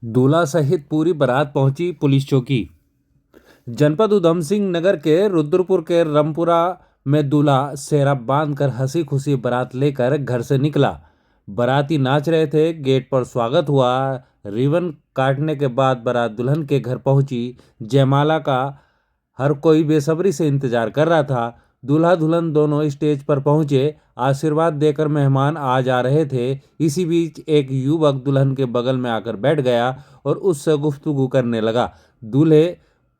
दूल्हा सहित पूरी बारात पहुंची पुलिस चौकी। जनपद उधम सिंह नगर के रुद्रपुर के रामपुरा में दूल्हा सेहरा बांधकर हंसी खुशी बारात लेकर घर से निकला। बाराती नाच रहे थे, गेट पर स्वागत हुआ। रिबन काटने के बाद बारात दुल्हन के घर पहुंची। जयमाला का हर कोई बेसब्री से इंतजार कर रहा था। दूल्हा दुल्हन दोनों स्टेज पर पहुंचे। आशीर्वाद देकर मेहमान आ जा रहे थे। इसी बीच एक युवक दुल्हन के बगल में आकर बैठ गया और उससे गुफ्तगू करने लगा। दूल्हे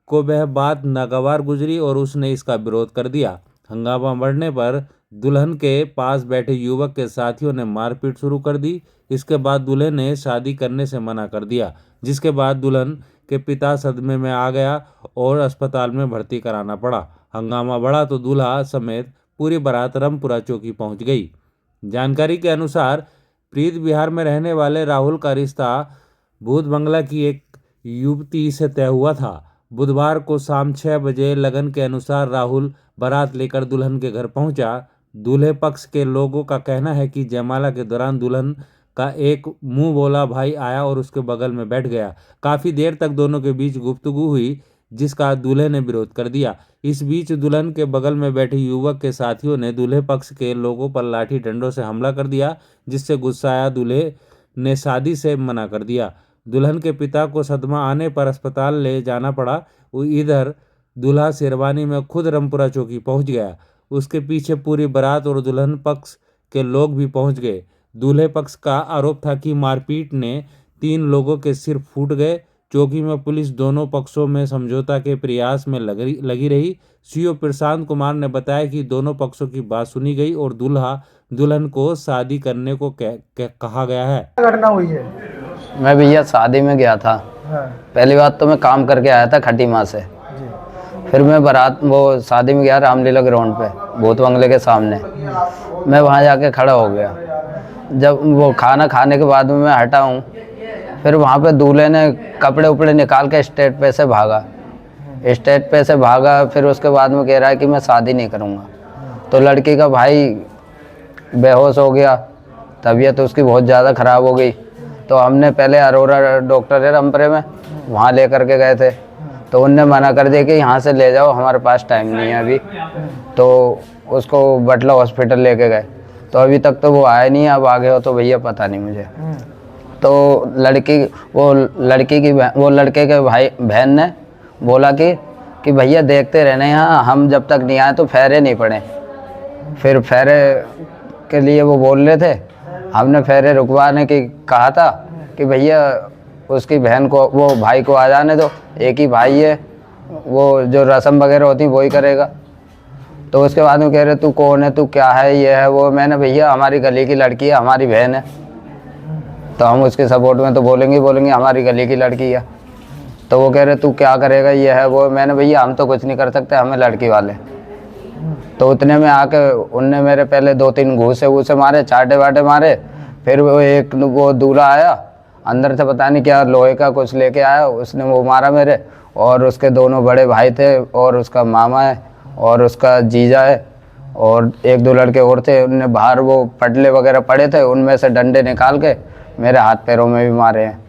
को वह बात नागवार गुजरी और उसने इसका विरोध कर दिया। हंगामा बढ़ने पर दुल्हन के पास बैठे युवक के साथियों ने मारपीट शुरू कर दी। इसके बाद दूल्हे ने शादी करने से मना कर दिया, जिसके बाद दुल्हन के पिता सदमे में आ गया और अस्पताल में भर्ती कराना पड़ा। हंगामा बढ़ा तो दूल्हा समेत पूरी बारात रामपुरा चौकी पहुंच गई। जानकारी के अनुसार प्रीत बिहार में रहने वाले राहुल का रिश्ता भूत बंगला की एक युवती से तय हुआ था। बुधवार को शाम 6 बजे लगन के अनुसार राहुल बारात लेकर दुल्हन के घर पहुंचा। दूल्हे पक्ष के लोगों का कहना है कि जयमाला के दौरान दुल्हन का एक मुंह बोला भाई आया और उसके बगल में बैठ गया। काफी देर तक दोनों के बीच गुफ्तगू हुई, जिसका दूल्हे ने विरोध कर दिया। इस बीच दुल्हन के बगल में बैठे युवक के साथियों ने दूल्हे पक्ष के लोगों पर लाठी डंडों से हमला कर दिया, जिससे गुस्साया दूल्हे ने शादी से मना कर दिया। दुल्हन के पिता को सदमा आने पर अस्पताल ले जाना पड़ा। इधर दूल्हा शेरवानी में खुद रामपुरा चौकी पहुंच गया। उसके पीछे पूरी बारात और दुल्हन पक्ष के लोग भी पहुंच गए। दूल्हे पक्ष का आरोप था कि मारपीट ने 3 लोगों के सिर फूट गए। चौकी में पुलिस दोनों पक्षों में समझौता के प्रयास में लगी रही। सीओ प्रशांत कुमार ने बताया कि दोनों पक्षों की बात सुनी गई और दूल्हा दुल्हन को शादी करने को कहा गया है। घटना हुई है। मैं भैया शादी में गया था। हाँ। पहली बात तो मैं काम करके आया था खटी माँ से। फिर मैं बारात वो शादी में गया रामलीला ग्राउंड पे भूत बंगले के सामने। मैं वहाँ जाके खड़ा हो गया। जब वो खाना खाने के बाद में मैं हटा हूँ, फिर वहाँ पे दूल्हे ने कपड़े उपड़े निकाल के स्टेज पे से भागा। फिर उसके बाद में कह रहा है कि मैं शादी नहीं करूँगा। तो लड़की का भाई बेहोश हो गया, तबीयत उसकी बहुत ज़्यादा ख़राब हो गई। तो हमने पहले अरोरा डॉक्टर है रामपुरे में, वहाँ ले करके गए थे। तो उनने मना कर दिया कि यहाँ से ले जाओ, हमारे पास टाइम नहीं है अभी। तो उसको बटला हॉस्पिटल लेके गए, तो अभी तक तो वो आया नहीं है। अब आगे हो तो भैया पता नहीं मुझे। तो लड़के के भाई बहन ने बोला कि भैया देखते रहने यहाँ, हम जब तक नहीं आए तो फेरे नहीं पड़े। फिर फेरे के लिए वो बोल रहे थे। हमने फेरे रुकवाने की कहा था कि भैया उसकी बहन को वो भाई को आ जाने दो, एक ही भाई है, वो जो रस्म वगैरह होती वही करेगा। तो उसके बाद में कह रहे तू कौन है, तू क्या है, ये है वो। मैंने भैया हमारी गली की लड़की है, हमारी बहन है, तो हम उसके सपोर्ट में तो बोलेंगे हमारी गली की लड़की है। तो वो कह रहे तू क्या करेगा, ये है वो। मैंने भैया हम तो कुछ नहीं कर सकते, हमें लड़की वाले। तो उतने में आके उनने मेरे पहले 2-3 घूसे मारे, चाटे वाटे मारे। फिर वो दूल्हा आया अंदर से, पता नहीं क्या लोहे का कुछ लेके आया, उसने वो मारा मेरे। और उसके दोनों बड़े भाई थे और उसका मामा है और उसका जीजा है और 1-2 लड़के और थे। उनने बाहर वो पटले वगैरह पड़े थे, उनमें से डंडे निकाल के मेरे हाथ पैरों में भी मारे हैं।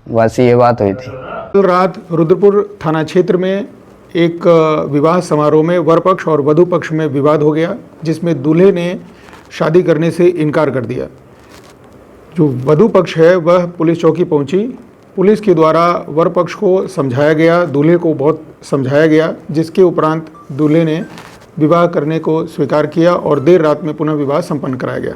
बस ये बात हुई थी। कल रात रुद्रपुर थाना क्षेत्र में एक विवाह समारोह में वर पक्ष और वधू पक्ष में विवाद हो गया, जिसमें दूल्हे ने शादी करने से इनकार कर दिया। जो वधू पक्ष है वह पुलिस चौकी पहुंची। पुलिस के द्वारा वर पक्ष को समझाया गया, दूल्हे को बहुत समझाया गया, जिसके उपरांत दूल्हे ने विवाह करने को स्वीकार किया और देर रात में पुनः विवाह संपन्न कराया गया।